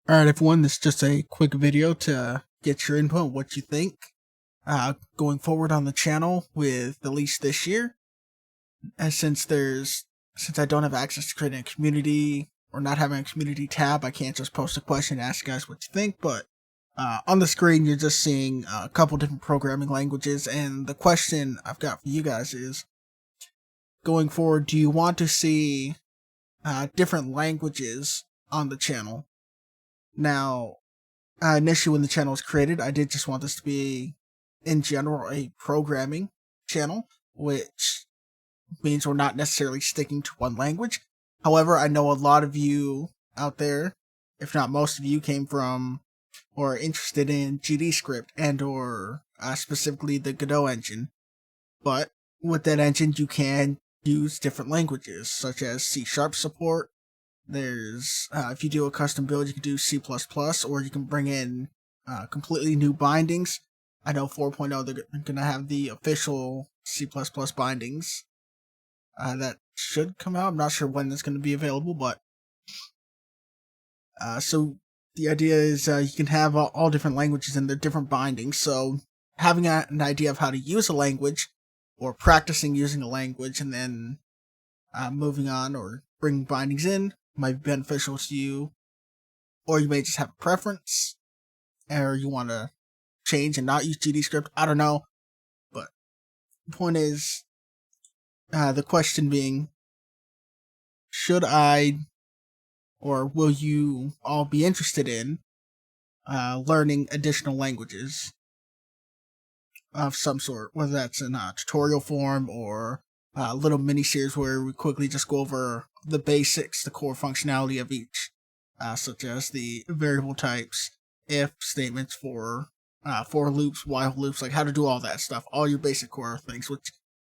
Alright everyone, this is just a quick video to get your input on what you think going forward on the channel with at least this year. And since I don't have access to creating a community or not having a community tab, I can't just post a question and ask you guys what you think, but on the screen you're just seeing a couple different programming languages, and the question I've got for you guys is, going forward, do you want to see different languages on the channel? Now, initially when the channel was created, I did just want this to be, in general, a programming channel, which means we're not necessarily sticking to one language. However, I know a lot of you out there, if not most of you, came from or are interested in GDScript and or specifically the Godot engine. But with that engine, you can use different languages, such as C# support. There's, if you do a custom build, you can do C++, or you can bring in completely new bindings. I know 4.0, they're going to have the official C++ bindings that should come out. I'm not sure when that's going to be available, but so the idea is you can have all different languages and their different bindings. So having an idea of how to use a language, or practicing using a language, and then moving on or bringing bindings in might be beneficial to you. Or you may just have a preference, or you want to change and not use GDScript. I don't know. But the point is, the question being, should I, or will you all be interested in learning additional languages of some sort, whether that's in a tutorial form or a little mini-series where we quickly just go over the basics, the core functionality of each, such as the variable types, if statements, for loops, while loops, like how to do all that stuff, all your basic core things, which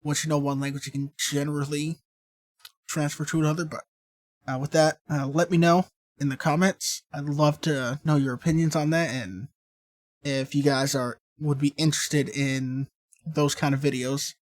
once you know one language you can generally transfer to another. But with that, let me know in the comments. I'd love to know your opinions on that, and if you guys would be interested in those kind of videos.